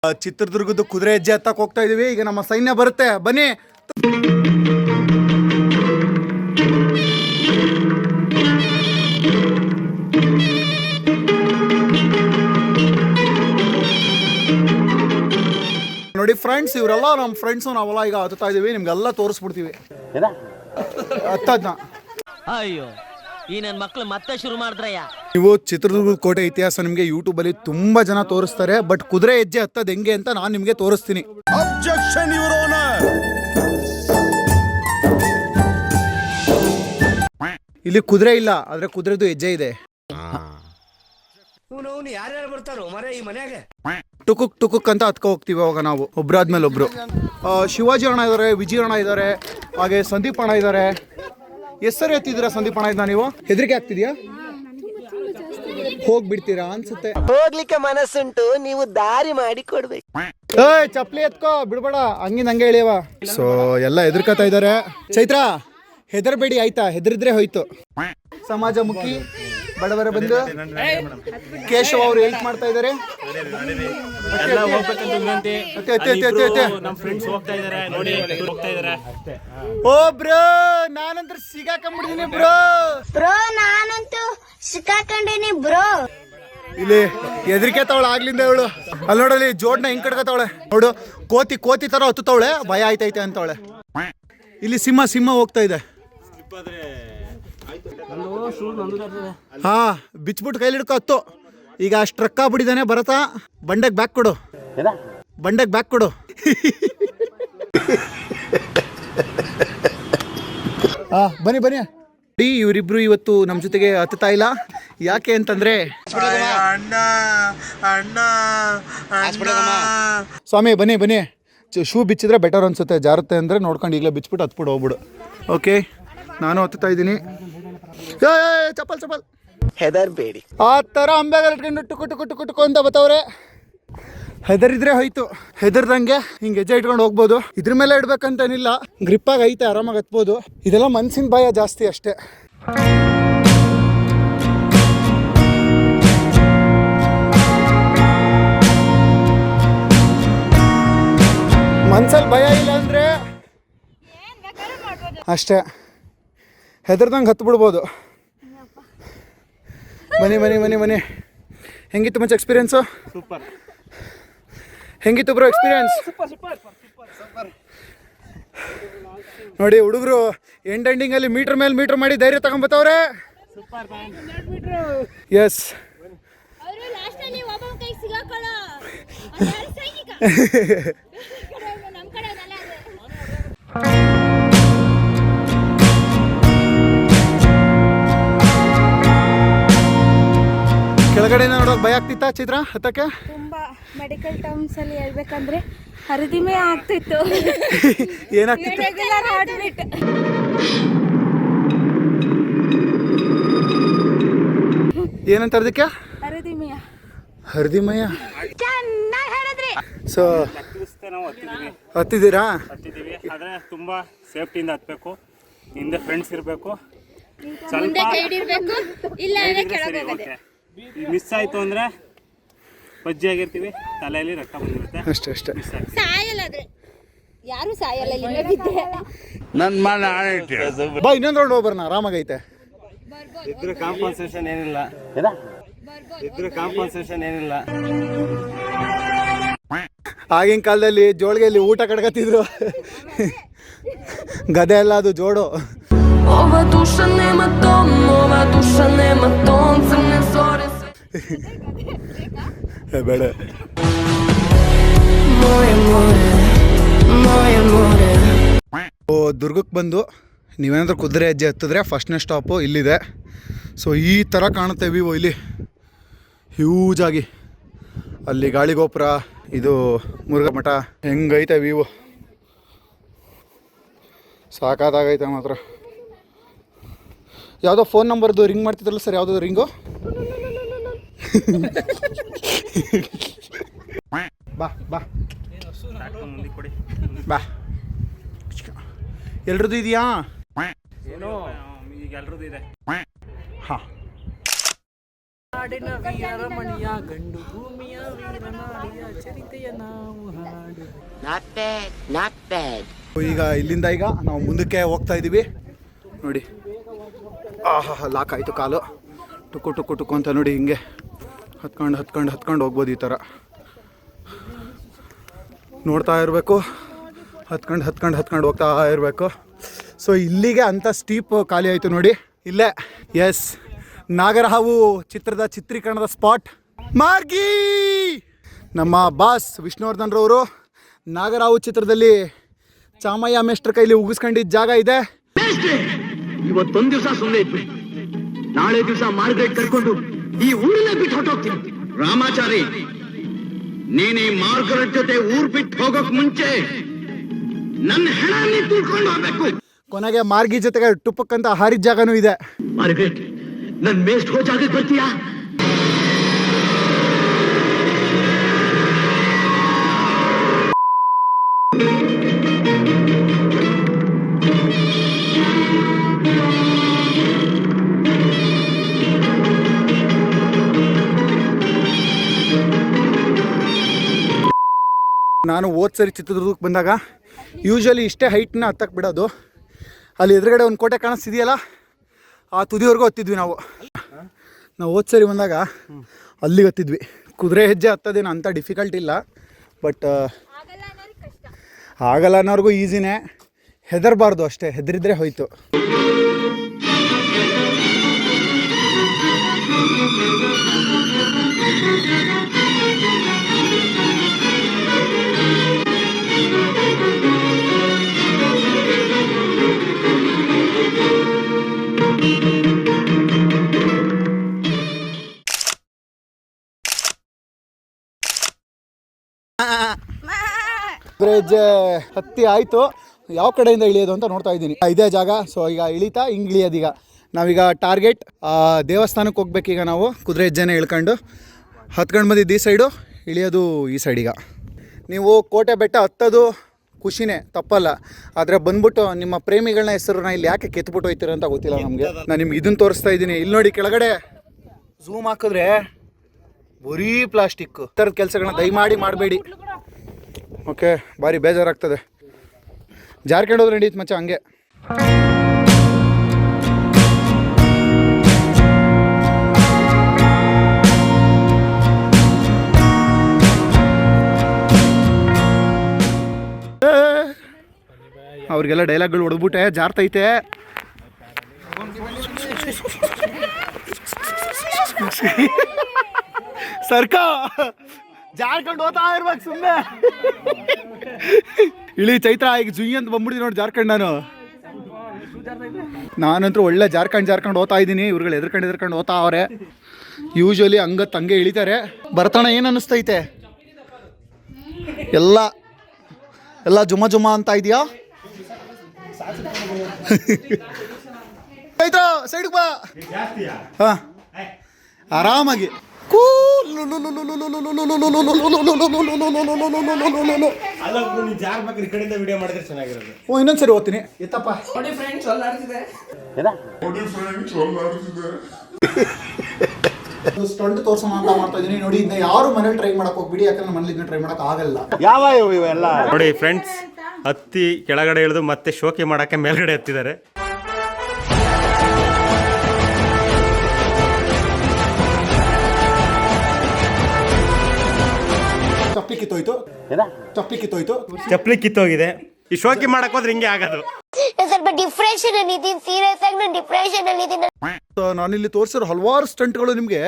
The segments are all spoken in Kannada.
ಚಿತ್ರದುರ್ಗದ ಕುದುರೆ ಹೆಜ್ಜೆ ಹತ್ತಕ್ಕೆ ಹೋಗ್ತಾ ಇದೀವಿ. ಈಗ ನಮ್ಮ ಸೈನ್ಯ ಬರುತ್ತೆ, ಬನ್ನಿ. ನೋಡಿ ಫ್ರೆಂಡ್ಸ್, ಇವರೆಲ್ಲ ನಮ್ಮ ಫ್ರೆಂಡ್ಸು. ನಾವೆಲ್ಲ ಈಗ ಹತ್ತಾ ಇದೀವಿ, ನಿಮ್ಗೆಲ್ಲ ತೋರಿಸ್ಬಿಡ್ತೀವಿ ಹತ್ತದ್ನ. ಅಯ್ಯೋ, ಈ ನನ್ನ ಮಕ್ಳು ಮತ್ತೆ ಶುರು ಮಾಡಿದ್ರಯ್ಯ. ನೀವು ಚಿತ್ರದುರ್ಗದ ಕೋಟೆ ಇತಿಹಾಸ ನಿಮಗೆ ಯೂಟ್ಯೂಬಲ್ಲಿ ತುಂಬಾ ಜನ ತೋರಿಸ್ತಾರೆ, ಬಟ್ ಕುದುರೆ ಹೆಜ್ಜೆ ಹತ್ತದ ಹೆಂಗೆ ಅಂತ ನಾನು ನಿಮಗೆ ತೋರಿಸ್ತೀನಿ. Objection your honour. ಇಲ್ಲಿ ಕುದುರೆ ಇಲ್ಲ, ಆದ್ರೆ ಕುದುರೆದು ಹೆಜ್ಜೆ ಇದೆ. ಯಾರ್ಯಾರು ಬರ್ತಾರೋ ಮರೆ ಈ ಮನ್ಯಾಗ. ಟುಕುಕ್ ಟುಕುಕ್ ಅಂತ ಹತ್ಕೊ ಹೋಗ್ತೀವಿ ಅವಾಗ ನಾವು, ಒಬ್ರಾದ್ಮೇಲೆ ಒಬ್ರು. ಶಿವಾಜಿ ಅಣ್ಣ ಇದಾರೆ, ವಿಜಯ ಅಣ್ಣ ಇದಾರೆ, ಹಾಗೆ ಸಂದೀಪ್ ಅಣ್ಣ ಇದಾರೆ. ಹೆಸರು ಎತ್ತಿದ್ದೀರಾ ಸಂದೀಪ್ ಅಣ್ಣ ಇದ್ದ? ನೀವು ಹೆದರಿಕೆ ಆಗ್ತಿದ್ಯಾ? ಹೋಗ್ಬಿಡ್ತೀರಾ ಅನ್ಸುತ್ತೆ. ಹೋಗ್ಲಿಕ್ಕೆ ಮನಸ್ಸುಂಟು, ನೀವು ದಾರಿ ಮಾಡಿ ಕೊಡ್ಬೇಕು. ಚಪ್ಲಿ ಎತ್ಕೋ, ಬಿಡ್ಬೇಡ, ಹಂಗಿಂದ ಹಂಗೆ ಎಳಿಯವ. ಸೊ ಎಲ್ಲ ಹೆದರ್ಕತಾ ಇದಾರೆ. ಚೈತ್ರ, ಹೆದರ್ಬೇಡಿ ಆಯ್ತಾ, ಹೆದರಿದ್ರೆ ಹೋಯ್ತು. ಸಮಾಜಮುಖಿ ಬಡವರ ಬಂದು ಕೇಶವ್ ಅವರು ಹೆಲ್ಪ್ ಮಾಡ್ತಾ ಇದಾರೆ. ಓ ಬ್ರೋ, ನಾನಂತೂ ಸಿಗಾಕೊಂಡ್ಬಿಡ್ತೀನಿ ಬ್ರೋ. ನಾನಂತೂ ಸಿಕ್ಕಾಕೊಂಡಿನಿ ಬ್ರೋ. ಇಲ್ಲಿ ಹೆದರಿಕೆ ತವಳ ಆಗ್ಲಿಂದ ಇವಳು. ಅಲ್ಲಿ ನೋಡಲಿ ಜೋಡ್ನ ಹಿಂಗ್ ಕಡ್ಕತಾವಳೆ ನೋಡು. ಕೋತಿ ತರ ಹತ್ತುತ್ತವಳೆ, ಭಯ ಆಯ್ತೈತೆ ಅಂತವಳೆ. ಇಲ್ಲಿ ಸಿಂಹ ಹೋಗ್ತಾ ಇದೆ. ಹಾ, ಬಿಚ್ಬಿಟ್ಟು ಕೈಲಿ ಹಿಡ್ಕೊ ಹತ್ತು. ಈಗ ಸ್ಟ್ರಕ್ ಆಗ್ಬಿಟ್ಟಿದ್ದಾನೆ. ಬರತ್ತಾ, ಬಂಡೆಗೆ ಬ್ಯಾಕ್ ಕೊಡು. ಬನ್ನಿ. ಇವರಿಬ್ರು ಇವತ್ತು ನಮ್ಮ ಜೊತೆಗೆ ಹತ್ತುತ್ತಾ ಇಲ್ಲ. ಯಾಕೆ ಅಂತಂದ್ರೆ, ಸ್ವಾಮಿ ಬನ್ನಿ. ಶೂ ಬಿಚ್ಚಿದ್ರೆ ಬೆಟರ್ ಅನ್ಸುತ್ತೆ, ಜಾರುತ್ತೆ ಅಂದ್ರೆ ನೋಡ್ಕೊಂಡು ಈಗಲೇ ಬಿಚ್ಬಿಟ್ಟು ಹತ್ಬಿಟ್ಟು ಹೋಗ್ಬಿಡು. ಓಕೆ, ನಾನು ಹತ್ತುತ್ತಾ ಇದ್ದೀನಿ. ಚಪ್ಪಲ್ ಹೆದರ್ಬೇಡಿ. ಆ ಥರ ಅಂಬೆಗಾಲ್ ಇಟ್ಕೊಂಡು ಟುಕು ಅಂತ ಬತ್ತವ್ರೆ. ಹೆದರಿದ್ರೆ ಹೋಯ್ತು. ಹೆದರ್ದಂಗೆ ಹಿಂಗೆ ಹೆಜ್ಜೆ ಇಟ್ಕೊಂಡು ಹೋಗ್ಬೋದು. ಇದ್ರ ಮೇಲೆ ಇಡ್ಬೇಕಂತೇನಿಲ್ಲ, ಗ್ರಿಪ್ಪಾಗಿ ಐತೆ, ಆರಾಮಾಗಿ ಹತ್ಬೋದು. ಇದೆಲ್ಲ ಮನ್ಸಿನ ಭಯ ಜಾಸ್ತಿ ಅಷ್ಟೇ. ಮನ್ಸಲ್ಲಿ ಭಯ ಇಲ್ಲ ಅಂದ್ರೆ ಅಷ್ಟೇ, ಹೆದರ್ದಂಗೆ ಹತ್ತು ಬಿಡ್ಬೋದು. ಬನ್ನಿ. ಹೆಂಗಿತ್ತು ಮಚ್ಚ ಎಕ್ಸ್ಪೀರಿಯನ್ಸು? ಸೂಪರ್. ಹೆಂಗಿತ್ತು ಬ್ರೋ ಎಕ್ಸ್ಪೀರಿಯನ್ಸ್? ನೋಡಿ ಹುಡುಗರು ಎಂಡಿಂಗಲ್ಲಿ ಮೀಟರ್ ಮೇಲೆ ಮೀಟರ್ ಮಾಡಿ ಧೈರ್ಯ ತಗೊಂಬತ್ತವ್ರೆ. ಎಸ್, ಕೆಳಗಡೆ ನೋಡೋಕೆ ಭಯ ಆಗ್ತಿತ್ತಾ ಚೈತ್ರ ಹತ್ತಕ್ಕೆ? ತುಂಬಾ ಮೆಡಿಕಲ್ ಟರ್ಮ್ಸ್ ಅಲ್ಲಿ ಹೇಳ್ಬೇಕಂದ್ರೆ ಹರಿದಿಮೆ ಆಗ್ತಿತ್ತು. ಏನಾಗ್ತಿತ್ತು? ಏನಂತ ಅದಕ್ಕೆ? ಹರಿದಿಮಯ. ಸೊ ಹತ್ತಿದ್ದೀರಾ? ಆದರೆ ತುಂಬ ಸೇಫ್ಟಿಯಿಂದ ಹತ್ತಬೇಕು. ಹಿಂದೆ ಫ್ರೆಂಡ್ಸ್ ಇರಬೇಕು. ಮಿಸ್ ಆಯಿತು ಅಂದರೆ ಬಜ್ಜಿ ಆಗಿರ್ತೀವಿ, ತಲೆಯಲ್ಲಿ ರಕ್ತ ಬಂದಿರುತ್ತೆ. ಅಷ್ಟೇ. ಯಾರು ಸಾಯಲ್ಲ. ಬಾ, ಇನ್ನೊಂದು ರೌಂಡ್ ಹೋಗ್ಬರೋಣ, ಆರಾಮಾಗೈತೆ. ಇದ್ರ ಕಾಂಪನ್ಸೇಷನ್ ಏನಿಲ್ಲ. ಆಗಿನ ಕಾಲದಲ್ಲಿ ಜೋಳಿಗೆಯಲ್ಲಿ ಊಟ ಕಡ್ಕತ್ತಿದ್ರು. ಗದೆ ಎಲ್ಲ ಅದು ಜೋಡು. ಬೇಡ. ದುರ್ಗಕ್ಕೆ ಬಂದು ನೀವೇನಾದ್ರೂ ಕುದುರೆ ಹೆಜ್ಜೆ ಹತ್ತಿದ್ರೆ ಫಸ್ಟ್ನೇ ಸ್ಟಾಪು ಇಲ್ಲಿದೆ. ಸೊ ಈ ಥರ ಕಾಣುತ್ತೆ ವಿವೋ ಇಲ್ಲಿ ಹ್ಯೂಜ್ ಆಗಿ. ಅಲ್ಲಿ ಗಾಳಿಗೋಪುರ, ಇದು ಮುರುಘಾ ಮಠ, ಹೆಂಗೈತೆ ವಿವೋ, ಸಾಕಾಗೈತೆ ಮಾತ್ರ. ಯಾವುದೋ ಫೋನ್ ನಂಬರ್ದು ರಿಂಗ್ ಮಾಡ್ತಿದ್ರಲ್ಲ ಸರ್, ಯಾವುದೋ ರಿಂಗು? ಬಾ ಎಲ್ರದ್ದು ಇದೆಯಾ? ಈಗ ಎಲ್ರದ್ದು ಇದೆ. ಹಾಂ, ನಾಡಿನ ವೀರಮಣಿಯ ಗಂಡು ಭೂಮಿಯ ವೀರನಾಡಿಯ ಚರಿತೆಯ ನಾವು ಹಾಡು. ಈಗ ಇಲ್ಲಿಂದ ಈಗ ನಾವು ಮುಂದಕ್ಕೆ ಹೋಗ್ತಾ ಇದ್ದೀವಿ ನೋಡಿ. ಆಹಾ ಲಾಕ್ ಆಯಿತು ಕಾಲು. ಟುಕ್ಕು ಟುಕ್ಕು ಟುಕ್ಕು ಅಂತ ನೋಡಿ ಹಿಂಗೆ ಹತ್ಕೊಂಡು ಹೋಗ್ಬೋದು. ಈ ಥರ ನೋಡ್ತಾ ಇರಬೇಕು, ಹತ್ಕೊಂಡು ಹೋಗ್ತಾ ಇರಬೇಕು. ಸೊ ಇಲ್ಲಿಗೆ ಅಂಥ ಸ್ಟೀಪ್ ಖಾಲಿ ಆಯಿತು ನೋಡಿ. ಇಲ್ಲೇ ಎಸ್ ನಾಗರಹಾವು ಚಿತ್ರದ ಚಿತ್ರೀಕರಣದ ಸ್ಪಾಟ್ ಮಾರ್ಗಿ. ನಮ್ಮ ಬಾಸ್ ವಿಷ್ಣುವರ್ಧನ್ ರವರು ನಾಗರಹಾವು ಚಿತ್ರದಲ್ಲಿ ಚಾಮಯ್ಯ ಮೇಷ್ಟ್ರ ಕೈಲಿ ಉಗಿಸ್ಕೊಂಡಿದ್ದ ಜಾಗ ಇದೆ. ಇವತ್ತೊಂದ್ ದಿವಸ ಸುಮ್ಮನೆ ಇದ್ವಿ, ನಾಳೆ ದಿವಸ ಮಾರ್ಗರೇಟ್ ಕರ್ಕೊಂಡು ಈ ಊರನ್ನೇ ಬಿಟ್ಟು ಹೊಟ್ಟೋಗ್ತೀನಿ. ರಾಮಾಚಾರಿ, ನೀನ್ ಈ ಮಾರ್ಗರೇಟ್ ಜೊತೆ ಊರ್ ಬಿಟ್ಟು ಹೋಗೋಕ್ ಮುಂಚೆ ನನ್ನ ಹೆಣ ನೀ ತುಳ್ಕೊಂಡು ಹೋಗ್ಬೇಕು. ಕೊನೆಗೆ ಮಾರ್ಗಿ ಜೊತೆಗೆ ಟುಪ್ಪಕ್ಕಂತ ಹಾರಿದ ಜಾಗನೂ ಇದೆ. ಮಾರ್ಗರೇಟ್, ನನ್ ಮೇಸ್ಟ್ ಹೋ ಜಾಗಕ್ಕೆ ಬರ್ತೀಯಾ? ನಾನು ಸರಿ ಚಿತ್ರದುರ್ಗಕ್ಕೆ ಬಂದಾಗ ಯೂಶ್ವಲಿ ಇಷ್ಟೇ ಹೈಟ್ನ ಹತ್ತಕ್ಕೆ ಬಿಡೋದು. ಅಲ್ಲಿ ಎದುರುಗಡೆ ಒಂದು ಕೋಟೆ ಕಾಣಿಸ್ತಿದೆಯಲ್ಲ, ಆ ತುದಿವರೆಗೂ ಹತ್ತಿದ್ವಿ ನಾವು ಸರಿ ಬಂದಾಗ ಅಲ್ಲಿಗೆ ಹತ್ತಿದ್ವಿ. ಕುದುರೆ ಹೆಜ್ಜೆ ಹತ್ತೋದೇನು ಅಂಥ ಡಿಫಿಕಲ್ಟ್ ಇಲ್ಲ, ಬಟ್ ಆಗಲ್ಲ ಅನ್ನೋರ್ಗೂ ಈಸಿನೇ. ಹೆದರಬಾರ್ದು ಅಷ್ಟೇ, ಹೆದರಿದ್ರೆ ಹೋಯ್ತು. ಬ್ರಿಡ್ಜ್ ಹತ್ತಿ ಆಯಿತು. ಯಾವ ಕಡೆಯಿಂದ ಇಳಿಯೋದು ಅಂತ ನೋಡ್ತಾ ಇದ್ದೀನಿ. ಇದೇ ಜಾಗ. ಸೊ ಈಗ ಇಳಿತಾ ಹಿಂಗೆ ಇಳಿಯೋದೀಗ. ನಾವೀಗ ಟಾರ್ಗೆಟ್ ದೇವಸ್ಥಾನಕ್ಕೆ ಹೋಗ್ಬೇಕೀಗ. ನಾವು ಕುದುರೆ ಹೆಜ್ಜೆನೇ ಇಳ್ಕೊಂಡು ಹತ್ಕೊಂಡು ಬಂದಿದ್ದು ಈ ಸೈಡು, ಇಳಿಯೋದು ಈ ಸೈಡೀಗ. ನೀವು ಕೋಟೆ ಬೆಟ್ಟ ಹತ್ತೋದು ಖುಷಿನೇ, ತಪ್ಪಲ್ಲ. ಆದರೆ ಬಂದ್ಬಿಟ್ಟು ನಿಮ್ಮ ಪ್ರೇಮಿಗಳನ್ನ ಹೆಸರನ್ನ ಇಲ್ಲಿ ಯಾಕೆ ಕೆತ್ಬಿಟ್ಟು ಹೋಯ್ತೀರ ಅಂತ ಗೊತ್ತಿಲ್ಲ ನಮಗೆ. ನಾನು ನಿಮ್ಗೆ ಇದನ್ನು ತೋರಿಸ್ತಾ ಇದ್ದೀನಿ. ಇಲ್ಲಿ ನೋಡಿ ಕೆಳಗಡೆ ಝೂಮ್ ಹಾಕಿದ್ರೆ ಬರೀ ಪ್ಲಾಸ್ಟಿಕ್. ಈ ಥರದ ಕೆಲಸಗಳನ್ನ ದಯಮಾಡಿ ಮಾಡಬೇಡಿ. ಓಕೆ, ಭಾರಿ ಬೇಜಾರಾಗ್ತದೆ. ಜಾರ್ಕೊಂಡು ಹೋದ್ರೆ ನಡೀತು ಮಚ್ಚ ಹಂಗೆ. ಅವ್ರಿಗೆಲ್ಲ ಡೈಲಾಗ್ಗಳು ಹೊಡೆದ್ಬಿಟ್ಟೆ, ಜಾರ್ತೈತೆ. ಸರ್ಕ ಜಾರ್ಕೊಂಡು ಹೋಗ್ತಾ ಇರ್ಬೇಕು ಸುಮ್ಮನೆ. ಇಳಿ ಚೈತ್ರ, ಈಗ ಜುಯಿ ಅಂತ ಬಂದ್ಬಿಡ್ತೀನಿ ನೋಡಿ ಜಾರ್ಖಂಡ್. ನಾನಂತೂ ಒಳ್ಳೆ ಜಾರ್ಖಂಡ್ ಹೋಗ್ತಾ ಇದ್ದೀನಿ. ಇವ್ರುಗಳು ಎದ್ರಕೊಂಡು ಹೋಗ್ತಾ ಅವ್ರೆ. ಯೂಶ್ವಲಿ ಹಂಗೆ ಇಳಿತಾರೆ. ಬರ್ತಣ ಏನು ಅನ್ನಿಸ್ತೈತೆ? ಎಲ್ಲ ಜುಮ ಅಂತ ಇದೆಯಾ? ಚೈತ್ರ ಸೈಡ್ಗೆ ಬಾ. ಹಾಂ, ಆರಾಮಾಗಿ ಇನ್ನೊಂದ್ಸರಿ ಓದ್ತೀನಿ. ಎತ್ತಪ್ಪ ಸ್ಟಂಟ್ ತೋರ್ಸೋಣ ಅಂತ ಮಾಡ್ತಾ ಇದೀನಿ ನೋಡಿ. ಇನ್ನು ಯಾರು ಮನೇಲಿ ಟ್ರೈ ಮಾಡಕ್ ಹೋಗ್ಬಿಡಿ, ಯಾಕಂದ್ರೆ ಮನೇಲಿ ಇದನ್ನ ಟ್ರೈ ಮಾಡಕ್ ಆಗಲ್ಲ. ಯಾವ ಇವೆಲ್ಲ ನೋಡಿ ಫ್ರೆಂಡ್ಸ್, ಹತ್ತಿ ಕೆಳಗಡೆ ಇಳಿದು ಮತ್ತೆ ಶೋಕಿ ಮಾಡಕ್ಕೆ ಮೇಲ್ಗಡೆ ಹತ್ತಿದ್ದಾರೆ. ಚಪ್ಪಲಿ ಕಿತ್ತೋಗಿದೆ. ಈ ಶೋಕಿ ಮಾಡಕ್ ಹೋದ್ರೆ ಹಿಂಗೆ ಆಗೋದು. ಸ್ವಲ್ಪ ಡಿಪ್ರೆಷನ್ ಅಲ್ಲಿ ಇದೀನಿ, ಸೀರಿಯಸ್ ಆಗಿ ನಾನು ಡಿಪ್ರೆಷನ್ ಅಲ್ಲಿ ಇದೀನಿ. ನಾನಿಲ್ಲಿ ತೋರಿಸಿರೋ ಹಲವಾರು ಸ್ಟಂಟ್ಗಳು ನಿಮಗೆ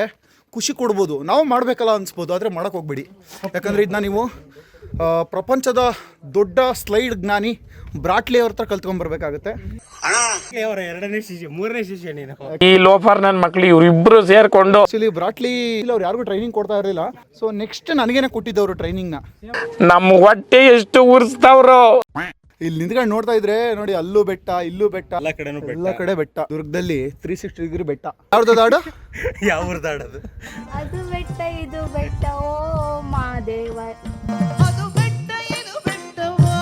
ಖುಷಿ ಕೊಡ್ಬೋದು, ನಾವು ಮಾಡಬೇಕಲ್ಲ ಅನ್ಸ್ಬೋದು. ಆದರೆ ಮಾಡೋಕೆ ಹೋಗ್ಬೇಡಿ, ಯಾಕಂದರೆ ಇದನ್ನ ನೀವು ಪ್ರಪಂಚದ ದೊಡ್ಡ ಸ್ಲೈಡ್ ಜ್ಞಾನಿ ಬ್ರಾಟ್ಲಿ ಅವ್ರ ಹತ್ರ ಕಲ್ತ್ಕೊಂಡ್ಬರ್ಬೇಕಾಗತ್ತೆ. ಎರಡನೇ ಶಿಷ್ಯ, ಮೂರನೇ ಶಿಷ್ಯ ನೀನು. ಈ ಲೋಫರ್ ನನ್ನ ಮಕ್ಳು ಇವರಿಬ್ರು ಸೇರ್ಕೊಂಡು ಆಕ್ಚುಲಿ ಬ್ರಾಟ್ಲಿ ಅವ್ರು ಯಾರಿಗೂ ಟ್ರೈನಿಂಗ್ ಕೊಡ್ತಾ ಇರಲಿಲ್ಲ. ಸೊ ನೆಕ್ಸ್ಟ್ ನನಗೇನೆ ಕೊಟ್ಟಿದ್ದವರು ಟ್ರೈನಿಂಗ್ನ. ನಮ್ಮ ಹೊಟ್ಟೆ ಎಷ್ಟು ಉರ್ಸ್ತಾವ್ರು. ಇಲ್ಲಿ ನಿಂತ್ಕೊಂಡು ನೋಡ್ತಾ ಇದ್ರೆ ನೋಡಿ, ಅಲ್ಲೂ ಬೆಟ್ಟ, ಇಲ್ಲೂ ಬೆಟ್ಟ, ಎಲ್ಲ ಕಡೆ ಬೆಟ್ಟ. ದುರ್ಗದಲ್ಲಿ 360 ಡಿಗ್ರಿ ಬೆಟ್ಟ. ಯಾವ್ದು ದಾಡು? ಯಾವ ದಾಡದು? ಅದು ಬೆಟ್ಟ, ಇದು ಬೆಟ್ಟ, ಓ ಮಾದೇವ. ಅದು ಬೆಟ್ಟ, ಇದು ಬೆಟ್ಟವೋ,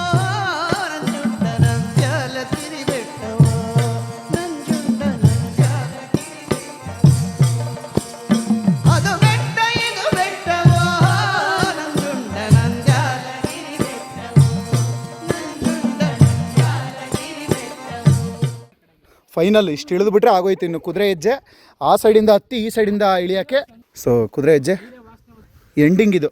ನಂಜುಂಡ ನಂಜಾಲ ತಿರಿ ಬೆಟ್ಟವೋ, ನಂಜುಂಡ ನಂಜಾಲ ತಿರಿ. ಫೈನಲ್ ಇಷ್ಟು ಇಳಿದು ಬಿಟ್ರೆ ಆಗೋಯ್ತು. ಇನ್ನು ಕುದುರೆ ಹೆಜ್ಜೆ ಆ ಸೈಡಿಂದ ಹತ್ತಿ ಈ ಸೈಡಿಂದ ಇಳಿಯೋಕ್ಕೆ. ಸೊ ಕುದುರೆ ಹೆಜ್ಜೆ ಎಂಡಿಂಗ್ ಇದು.